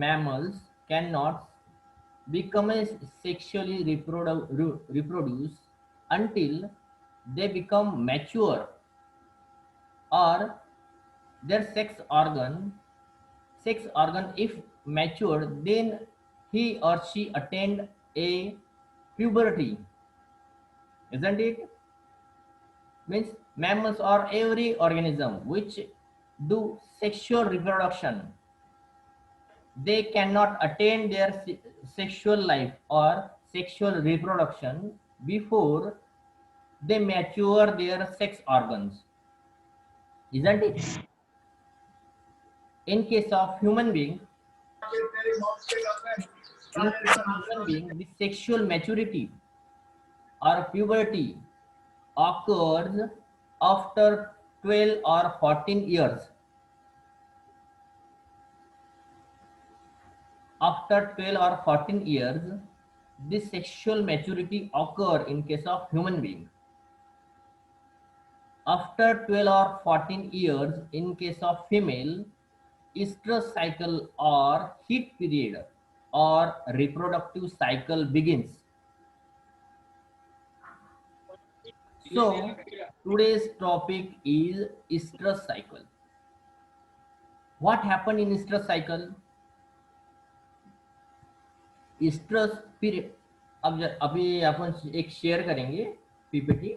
mammals cannot become sexually reproduce until they become mature, or their sex organ if mature, then he or she attained a puberty, isn't it? Means mammals or every organism which do sexual reproduction, they cannot attain their sexual life or sexual reproduction before they mature their sex organs, isn't it? In case of human being, the sexual maturity or puberty occurs after 12 or 14 years. After 12 or 14 years, this sexual maturity occur in case of human being. After 12 or 14 years, in case of female, estrous cycle or heat period or reproductive cycle begins. So today's topic is estrous cycle. What happened in estrous cycle? estrस period, अब अभी अपन एक share करेंगे PPT.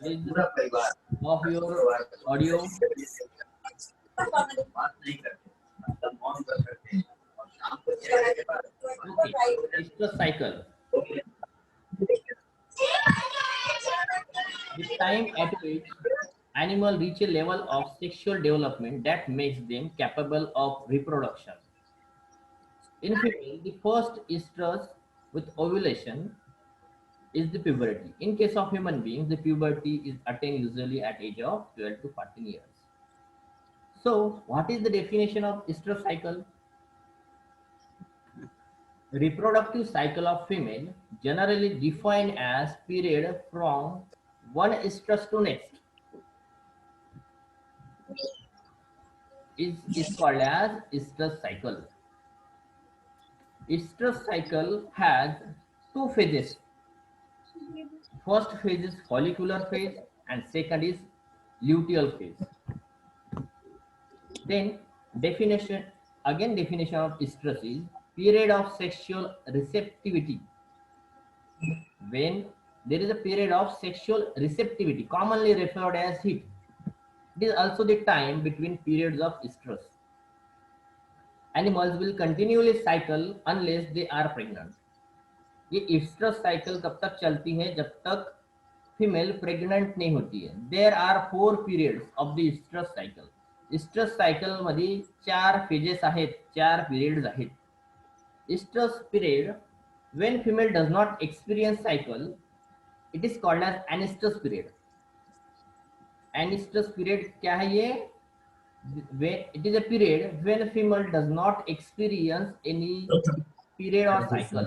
पूरा परिवार of your audio बात नहीं करते, मतलब मौन पर करते हैं और शाम को 6 बजे के बाद estrous cycle, the time at which animal reach a level of sexual development that makes them capable of reproduction. In female, the first estrus with ovulation is the puberty. In case of human beings, the puberty is attained usually at age of 12 to 14 years. So, what is the definition of estrous cycle? Reproductive cycle of female, generally defined as period from one estrus to next, is called as estrus cycle. Estrus cycle has two phases. First phase is follicular phase and second is luteal phase. Then definition of estrus is period of sexual receptivity. When there is a period of sexual receptivity, commonly referred as heat, it is also the time between periods of estrus. Animals will continually cycle unless they are pregnant. ये estrus cycle तब तक चलती है जब तक female pregnant नहीं होती है. There are 4 periods of the estrus cycle. estrus cycle मध्ये 4 phases आहेत, 4 periods आहेत. estrus period, when female does not experience cycle, it is called as anestrus period. anestrus period क्या है ये? It is a period when female does not experience any period or cycle,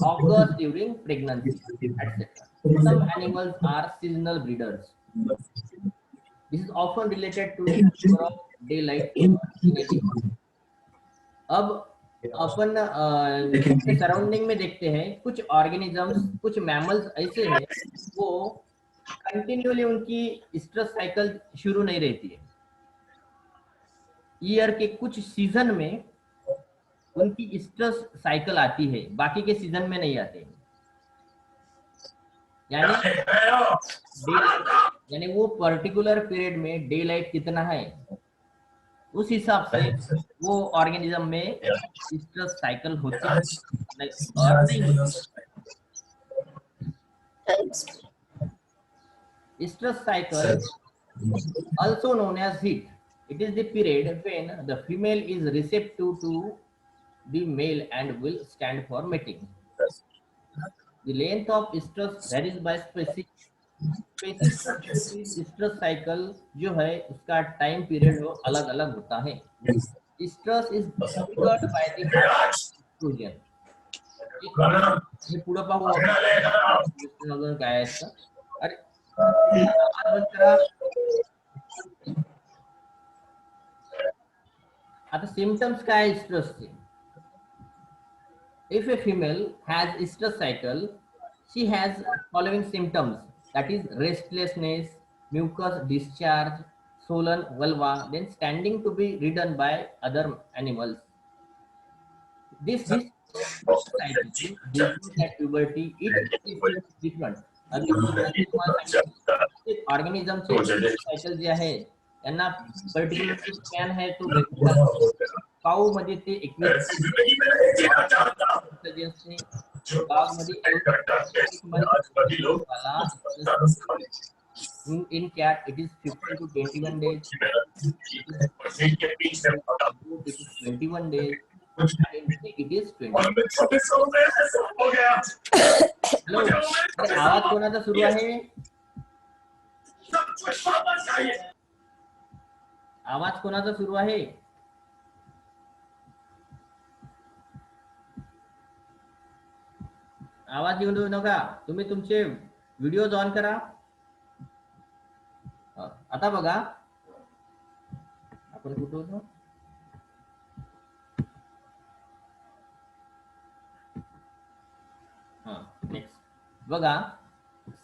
occurs during pregnancy, etc. Some animals are seasonal breeders. This is often related to the number of daylight in a day. अब अपन surrounding में देखते हैं कुछ organisms, कुछ mammals ऐसे हैं वो continually उनकी estrus साइकिल शुरू नहीं रहती है. ईयर के कुछ सीजन में उनकी estrus साइकिल आती है, बाकी के सीजन में नहीं आते. यानी वो पर्टिकुलर पीरियड में डे लाइट कितना है उस हिसाब से वो ऑर्गेनिज्म में स्ट्रेस साइकिल होती और नहीं होती। Stress cycle, also known as heat, it is the period when the female is receptive to the male and will stand for mating. The length of stress varies by species. Specific stress cycle जो है उसका time period वो अलग अलग होता है। Stress is triggered by the extrusion. ये पुढे पाहू आपण काय आहे इसका। अरे आवाज बंद करा। आता सिम्पटम्स काय आहे स्ट्रेसचे। If a female has stress cycle, she has following symptoms, that is restlessness, mucus discharge, swollen vulva, then standing to be ridden by other animals. This cycle begins at puberty. Each is different. Organism चे cycle जे आहे त्यांना particular span आहे तो काऊ मध्ये ते 21 dog मध्ये in cat it is 15 to 21 days, it is 21 days, it is 20. Hello, आवाज कोणाचा सुरू आहे? आवाज कोणाचा सुरू आहे? आवाज येऊ देऊ नका, तुम्ही तुमचे व्हिडिओज ऑन करा। आता बघा आपण कुठे होतो? नेक्स्ट बघा,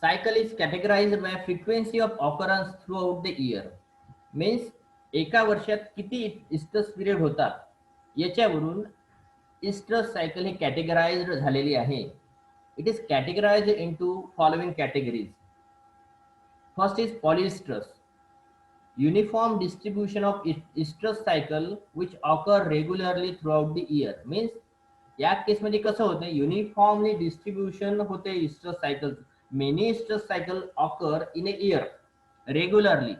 cycle is categorized by frequency of occurrence throughout the year. Means एका वर्षात किती स्ट्रेस पिरियड होतात याच्यावरून स्ट्रेस सायकल हे कॅटेगराइज्ड झालेली आहे। It is categorized into following categories. First is polyestrous, uniform distribution of stress cycle which occur regularly throughout the year. Means या केस मध्ये कसं होतं, युनिफॉर्मली डिस्ट्रीब्यूशन होते stress cycle. Many stress cycle occur in A year regularly.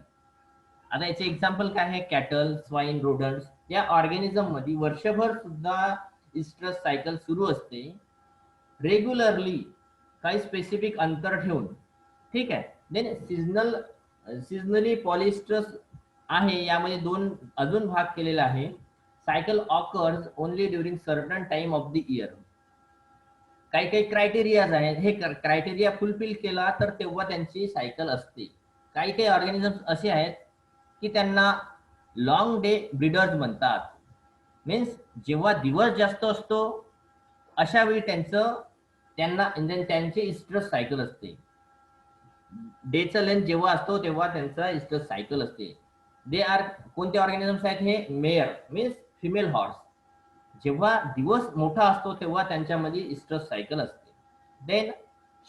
आता याचे example काय आहे? Cattle, swine, रोडन्स या ऑर्गॅनिझम मध्ये वर्षभर सुद्धा स्ट्रेस सायकल सुरू असते रेग्युलरली, काही स्पेसिफिक अंतर ठेवून, ठीक आहे। देन सीजनली पॉलिस्ट्रेस आहे, यामध्ये दोन अजून भाग केलेला आहे। Cycle occurs only during certain time of the year. काही काही क्रायटेरियाज आहेत, हे क्रायटेरिया फुलफिल केला तर तेव्हा त्यांची सायकल असते। काही काही ऑर्गॅनिझम्स असे आहेत की त्यांना लॉंग डे ब्रीडर्स म्हणतात। मीन्स जेव्हा दिवस जास्त असतो अशा वेळी त्यांची स्ट्रेस सायकल असते। डेचा लेंथ जेव्हा असतो तेव्हा त्यांचा स्ट्रेस सायकल असते। दे आर कोणते ऑर्गॅनिझम्स आहेत हे? Mare means female horse. जेव्हा दिवस मोठा असतो तेव्हा त्यांच्यामध्ये स्ट्रेस सायकल असते। देन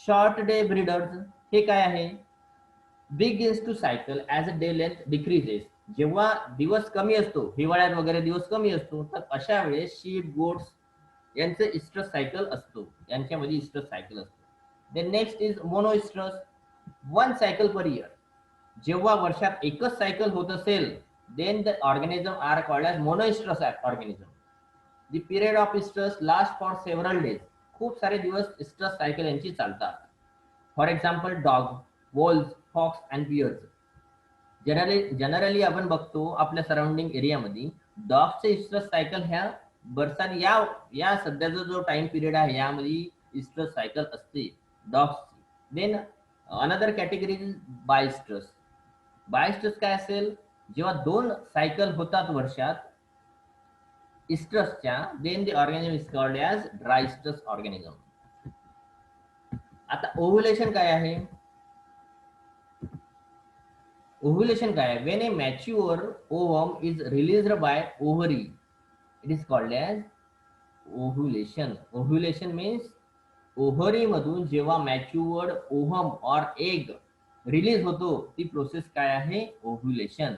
शॉर्ट डे ब्रीडर्स, हे काय आहे? Begins to cycle as a day length decreases. जेव्हा दिवस कमी असतो, हिवाळ्यात वगैरे दिवस कमी असतो, तर अशा वेळेस शीप, गोट्स यांचं स्ट्रेस सायकल असतो, यांच्यामध्ये स्ट्रेस सायकल असतो। Then next is monoestrous, one cycle per year. जेव्हा वर्षात एकच सायकल होत असेल, then the organism are called as monoestrous organism. The period of estrous last for several days, खूप सारे दिवस स्ट्रेस सायकल यांची चालतात। For example dog, voles, fox and bears. Generally आपण बघतो आपल्या सराउंडिंग एरियामध्ये डॉगचे स्ट्रेस सायकल ह्या बरसात या सध्याचा जो टाइम पिरियड आहे यामध्ये स्ट्रेस सायकल असते डॉग्सची। Then another category biestrous. Biestrous काय असेल? जेव्हा दोन सायकल होतात वर्षात स्ट्रेसच्या, then the organism is called as diestrous organism. आता ओव्हुलेशन काय आहे? ओव्हुलेशन काय आहे? When a mature ovum is released by ovary, it is called as ovulation. Ovulation means ovary मधून जेव्हा मॅच्युअर्ड ओव्हम और एग रिलीज होतो, ती प्रोसेस काय आहे? Ovulation.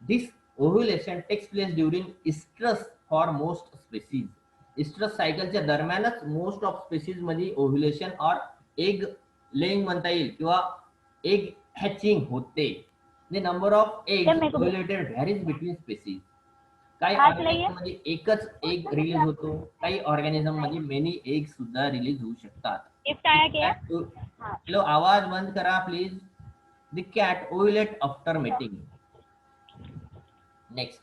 This Ovulation takes place during estrus for most species. Estrus सायकलच्या दरम्यानच most of species मध्ये ओव्ह्युलेशन और एग लेइंग म्हणता येईल किंवा एग हॅचिंग होते. The number of eggs ovulated varies between species. काही ऑर्गॅनिझम मध्ये एकच एग रिलीज होतो, काही ऑर्गॅनिझम मध्ये मेनी एग सुद्धा रिलीज होऊ शकतात. हॅलो, आवाज बंद करा please. The cat ovulate after mating. Next,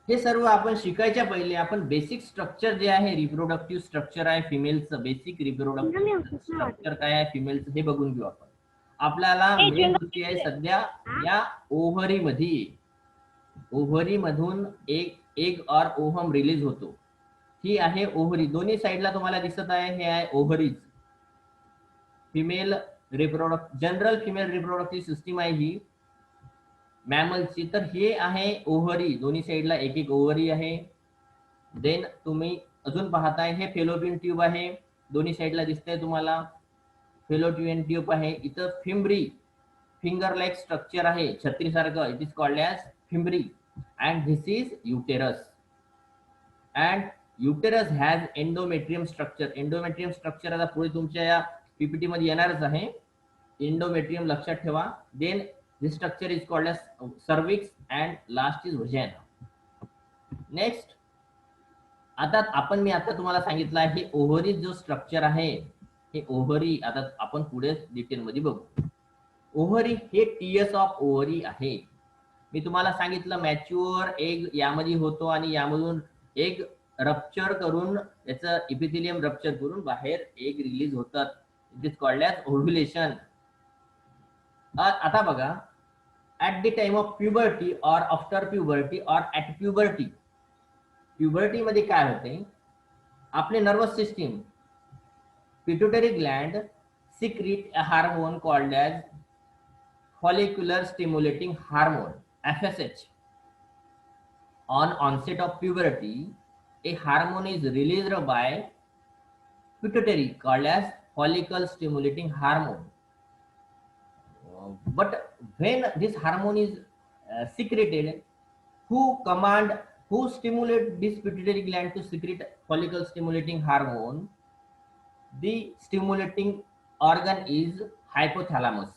हे सर्व आपण शिकायच्या पहिले आपण बेसिक स्ट्रक्चर जे आहे, रिप्रोडक्टिव्ह स्ट्रक्चर आहे फिमेलचं, बेसिक रिप्रोडक्टिव्ह स्ट्रक्चर काय आहे फिमेलचं हे बघून घेऊ आपण. आपल्याला मेन गोष्टी आहे सध्या या ओव्हरी मध्ये, ओव्हरी मधून एक एग और ओव्हम रिलीज होतो. ही आहे ओव्हरी, दोन्ही साइडला तुम्हाला दिसत आहे, हे आहे ovaries. Female reproduct general female reproductive system आहे ही मॅमलची. तर हे आहे ओव्हरी, दोन्ही साइडला एक एक ओव्हरी आहे. देन तुम्ही अजून पाहताय हे फेलोपियन ट्यूब आहे, दोन्ही साइडला दिसतंय तुम्हाला फेलोपियन ट्यूब आहे. इथं फिम्ब्री फिंगर लाइक स्ट्रक्चर आहे छत्री सारखं, it is called as fimbriae. And this is uterus. And uterus has endometrium structure. Endometrium structure आता पुढे तुमच्या या पीपीटी मध्ये येणारच आहे. एंडोमेट्रियम लक्षात ठेवा. Then this structure is called as cervix and last is vagina. Next, आता मी आता तुम्हाला सांगितलं आहे हे ओव्हरी जो स्ट्रक्चर आहे, हे ओव्हरी आता आपण पुढे डिटेल मध्ये बघू. ओव्हरी हे टीएस ऑफ ओव्हरी आहे. मी तुम्हाला सांगितलं मॅच्युअर एग यामध्ये होतो आणि यामधून एग रप्चर करून याचं इपिथेलियम रप्चर करून बाहेर एग रिलीज होतात. It is called as ovulation. आता बघा, at the time of puberty और आफ्टर प्युबर्टी और ॲट प्युबर्टी. प्युबर्टी मध्ये काय होते, आपले nervous system pituitary Gland secrete a hormone called as follicular stimulating hormone FSH. On onset of puberty, a hormone is released by pituitary called as follicle stimulating hormone. But when this hormone is secreted, who stimulate this pituitary gland to secrete follicle stimulating hormone? The stimulating organ is hypothalamus.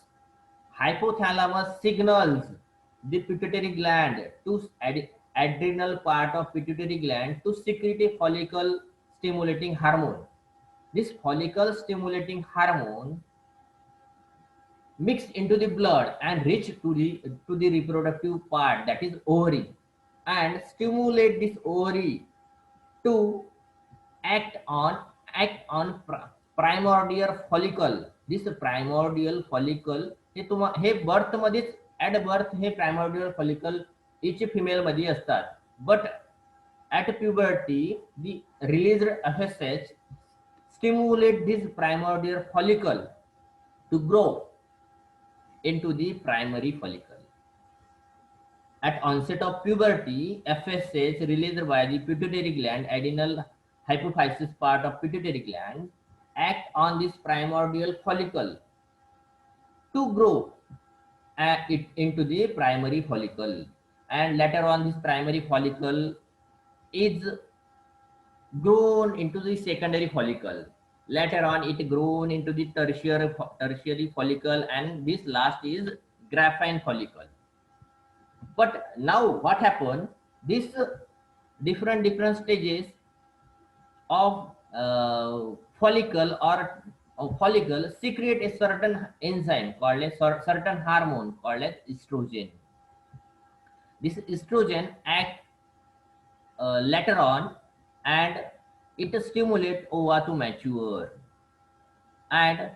Hypothalamus signals the pituitary gland to adrenal part of pituitary gland to secrete a follicle stimulating hormone. This follicle stimulating hormone mixed into the blood and reach to the reproductive part, that is ovary, and stimulate this ovary to act on primordial follicle. This primordial follicle हे birth मध्येच, at birth हे primordial follicle इच female मध्ये असतात. But at puberty the released FSH stimulate this primordial follicle to grow into the primary follicle. At onset of puberty, FSH released by the pituitary gland, adrenal hypophysis part of pituitary gland, act on this primordial follicle to grow it into the primary follicle, and later on this primary follicle is grown into the secondary follicle. Later on it grown into the tertiary follicle, and this last is graphene follicle. But now what happened, this different stages of follicle secrete a certain enzyme called a certain hormone called as estrogen. This estrogen act later on, and it stimulates ova to mature. And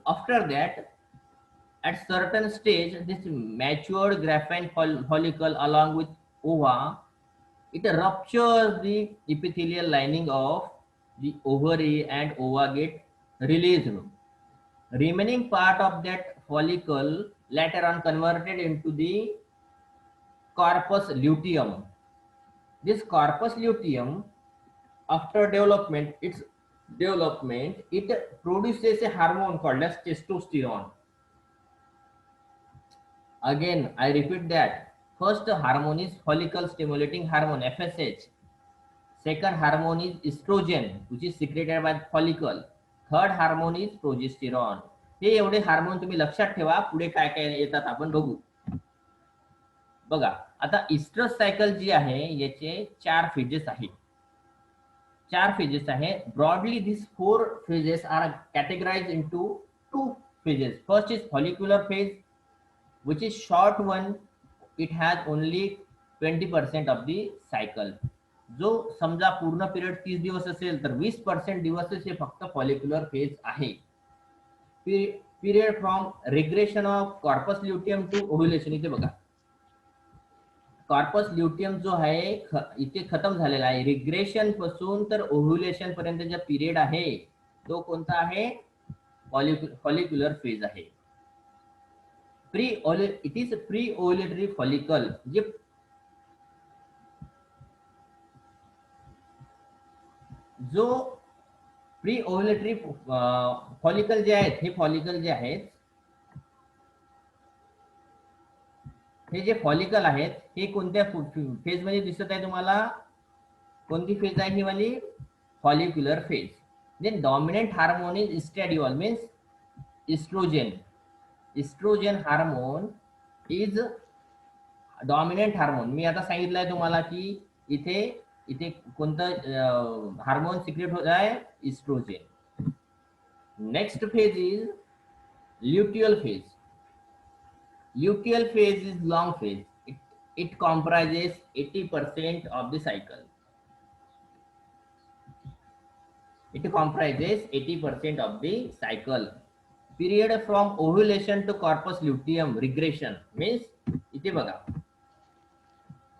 after that, at certain stage, this matured graphene follicle along with ova, it ruptures the epithelial lining of the ovary, and ova get released. Remaining part of that follicle later on converted into the corpus luteum. This corpus luteum, after development, it produces a hormone called as testosterone. Again, I repeat that First hormone is follicle stimulating hormone, FSH. Second hormone is estrogen, which is secreted by the follicle. Third hormone is progesterone. हे एवढे hormone तुम्ही लक्षात ठेवा, पुढे काय काय येतात आपण बघू. बघा आता इस्ट्रस सायकल जी आहे याचे 4 फेजेस आहेत. 4 फेजेस आहे. Broadly these 4 phases are categorized into 2 phases. First is follicular phase, which is short one. It has only 20% of the cycle. जो समजा पूर्ण पिरियड 30 दिवस असेल तर 20% दिवसच हे फक्त फॉलिक्युलर फेज आहे. Period from regression of corpus luteum to ovulation. इथे बघा कॉर्पस ल्युटियम जो आहे इथे खतम झालेला आहे. रिग्रेशन पासून तर ओव्ह्युलेशन पर्यंत जो पिरियड आहे तो कोणता आहे, फॉलिक्युलर फेज आहे. It is pre ovulatory follicle. जो प्री ओव्ह्युलेटरी फॉलिकल जे आहेत, हे फॉलिकल जे आहेत, हे जे फॉलिकल आहेत हे कोणत्या फेज मध्ये दिसत आहे तुम्हाला? कोणती फेज आहे ही वाली? Follicular phase. Then dominant hormone is estradiol, means estrogen. Estrogen hormone is dominant hormone. मी आता सांगितलंय तुम्हाला की इथे इथे कोणतं हार्मोन सिक्रेट होत आहे? Estrogen. Next phase is luteal phase. Luteal phase is long phase. It comprises 80% of the cycle. It comprises 80% of the cycle. Period from ovulation to corpus luteum regression means इथे बघा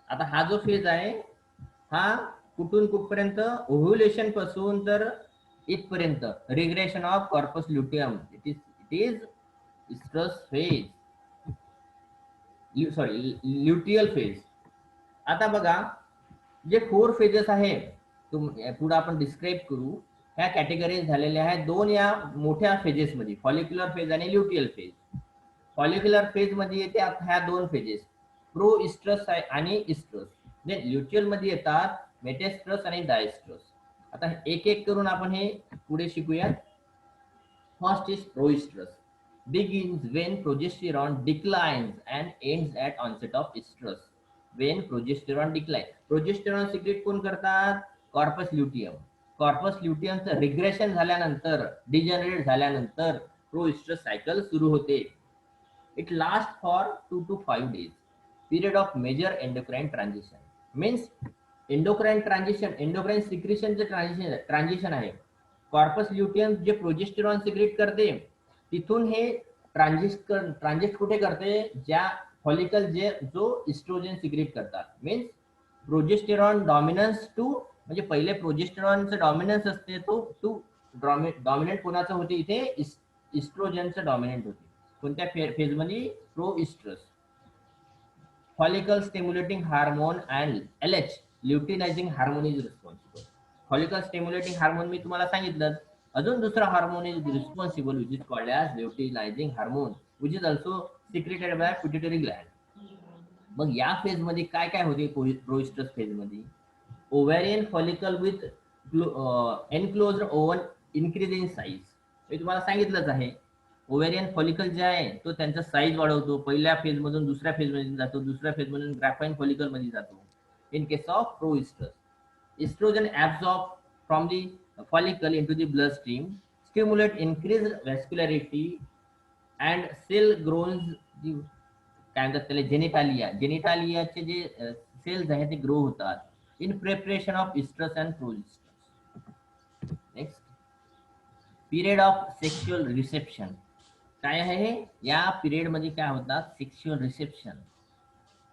आता हा जो phase आहे हा कुठून कुठपर्यंत? ओव्ह्युलेशन पासून तर इथपर्यंत. Regression of corpus luteum. It is estrus phase, sorry luteal phase. आता बघा जे 4 फेजेस आहे पुढे आपण डिस्क्राईब करू. ह्या कॅटेगरीज झालेल्या आहेत 2 या मोठ्या फेजेस मध्ये, फॉलिक्युलर फेज आणि ल्युटियल फेज. फॉलिक्युलर फेज मध्ये येते ह्या 2 फेजेस, प्रो इस्ट्रस आणि इस्ट्रस. देन ल्युटियल मध्ये येतात मेटेस्ट्रस आणि डायस्ट्रस. आता एक एक करून आपण हे पुढे शिकूयात. First is proestrus. Begins when progesterone declines and ends at onset of estrus. When progesterone declines, progesterone secrete कोण करतात? Corpus luteum. कॉर्पस ल्युटियमचं रिग्रेशन झाल्यानंतर, डिजनरेट झाल्यानंतर प्रोइस्ट्रस सायकल सुरू होते. It last for 2 to 5 days. Period of major endocrine transition means endocrine transition, endocrine secretionचं transition आहे. Corpus luteum जे progesterone secrete करते तिथून हे ट्रान्झिट कुठे करते? ज्या फॉलिकल जो इस्ट्रोजन सिक्रेट करतात. मीन्स प्रोजेस्टेरॉन डॉमिनन्स टू, म्हणजे पहिले प्रोजेस्टेरॉनचं डॉमिनन्स असते तो डॉमिनंट कोणाचं होते? इथे इस्ट्रोजनचं डॉमिनंट होते. कोणत्या फेज मध्ये? Pro estrus. Follicle stimulating hormone and LH luteinizing hormone is responsible. Follicle stimulating hormone मी तुम्हाला सांगितलं. अजून दुसरा hormone is responsible which is called as luteinizing hormone which is also secreted by pituitary gland. मग या phase मध्ये काय काय होते? प्रोइस्ट्रस फेज मध्ये ovarian follicle with enclosed ovum increase in size. मी तुम्हाला सांगितलंच आहे ओव्हॅरियन फॉलिकल जे आहे तो त्यांचा साईज वाढवतो. पहिल्या फेज मधून दुसऱ्या फेज मध्ये जातो, दुसऱ्या फेज मधून ग्राफाइन फॉलिकल मध्ये जातो. In case of proestrus, estrogen absorbed from the follicle into the bloodstream, stimulate increased vascularity and cell grows. काय म्हणतात त्याला? जेनिटालिया. जेनिटालियाचे जे सेल्स आहेत ते ग्रो होतात in preparation of estrus and proestrus. Next period of sexual reception. काय आहे या पिरियड मध्ये? काय होतात? Sexual reception.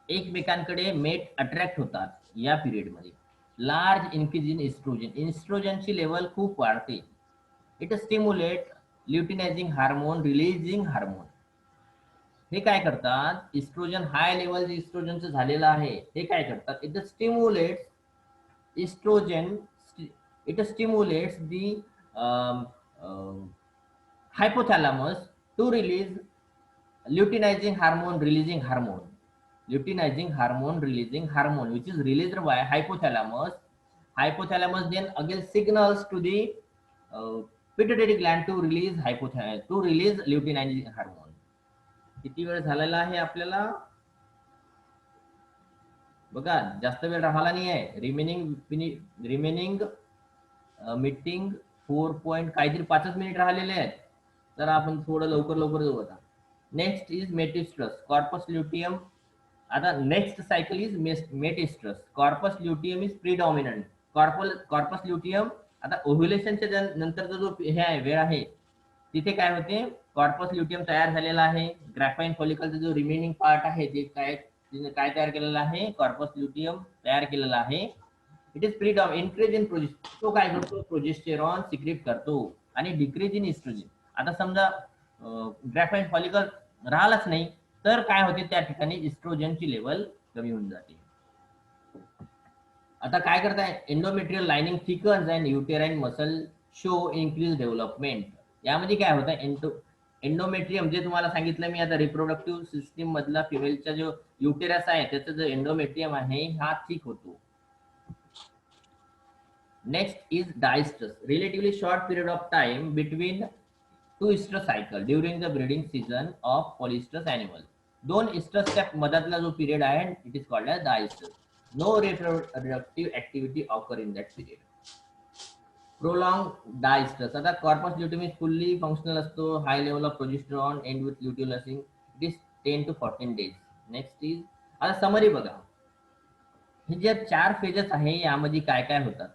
एकमेकांकडे मेट अट्रॅक्ट होतात या पिरियड मध्ये. Large increase in estrogen. इस्ट्रोजनची लेवल खूप वाढते. It stimulate luteinizing hormone releasing hormone. हे काय करतात? इस्ट्रोजन हाय लेवल जे इस्ट्रोजनचं झालेलं आहे हे काय करतात? It stimulates estrogen. It stimulates the hypothalamus to release luteinizing hormone releasing hormone. luteinizing hormone releasing hormone which is released by hypothalamus. Hypothalamus then again signals to the uh, pituitary gland to release luteinizing hormone. किती वेळ झालेला आहे आपल्याला बघा, जास्त वेळ राहिला नाही आहे. रिमेनिंग मीटिंग 4 पॉइंट काहीतरी 5 मिनिट राहिलेले आहेत. तर आपण थोडं लवकर लवकर जाऊ आता. Next is metestrus corpus luteum. आता next cycle is metestrus corpus luteum is predominant. Corpus luteum आता ओव्ह्युलेशनच्या नंतरचा जो हे आहे वेळ आहे तिथे काय होते, कॉर्पस ल्युटियम तयार झालेला आहे. ग्रॅफाइन फॉलिकलचा जो रिमेनिंग पार्ट आहे ते तिने काय तयार केलेला आहे, कॉर्पस ल्युटियम तयार केलेला आहे. It is increase in progesterone. तो काय करतो, प्रोजेस्टेरॉन सिक्रेट करतो आणि डिक्रीज इन इस्ट्रोजन. आता समजा ग्रॅफाइन फॉलिकल राहिलाच नाही तर काय होते, त्या ठिकाणी इस्ट्रोजनची लेवल कमी होऊन जाते. आता काय करताय, endometrial lining thickens and uterine muscle show increase development. यामध्ये काय होतं, एंडोमेट्रियम जे तुम्हाला सांगितलं मी आता, रिप्रोडक्टिव्ह सिस्टीम मधला फिमेलचा जो युटेरस आहे त्याचा जो एंडोमेट्रियम आहे हा थिक होतो. Next is diestrus. Relatively short period of time between two estrus cycle during the breeding season of polyestrous animal. दोन इस्ट्रसच्या मधातला जो पिरियड आहे it is called as diestrus. No reproductive activity occur in that period. Prolong diestrus. आता corpus luteum fully functional असतो. High level of progesterone end with luteolysing. It is 10 to 14 days. Next is, आता summary बघा, हे जे 4 phases आहे यामध्ये काय काय होतात.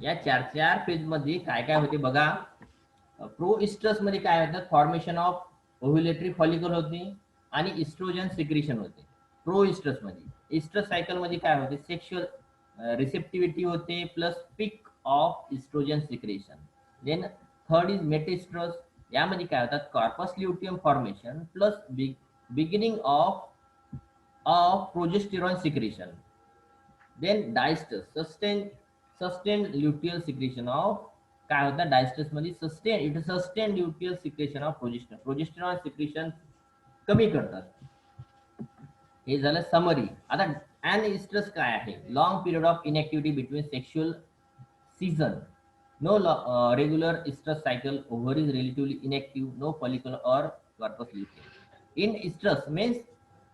या 4 फेज मध्ये काय काय होते बघा. प्रो इस्ट्रस मध्ये काय होतं, फॉर्मेशन ऑफ ओव्ह्युलेटरी फॉलिकल होते आणि इस्ट्रोजन सिक्रेशन होते प्रो इस्ट्रस मध्ये. इस्ट्रस सायकल मध्ये काय होते, सेक्शुअल रिसेप्टिव्हिटी होते plus peak of estrogen secretion. Then third is metestrus. यामध्ये काय होतात, corpus luteum formation plus beginning of progesterone secretion. Then diestrus sustain luteal secretion of, काय होतं डायस्ट्रस मध्ये sustain luteal secretion of progesterone secretion कमी करतात. हे झालं समरी. आता एनइस्ट्रस काय आहे, long period of inactivity between sexual season. No regular estrus cycle, ovary is relatively inactive, no follicle और corpus luteum. Anestrus means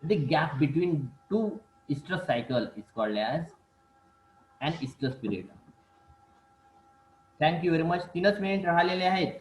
the gap between two estrus cycle is called as anestrus period. Thank you very much. 3च minute राहिलेले आहेत.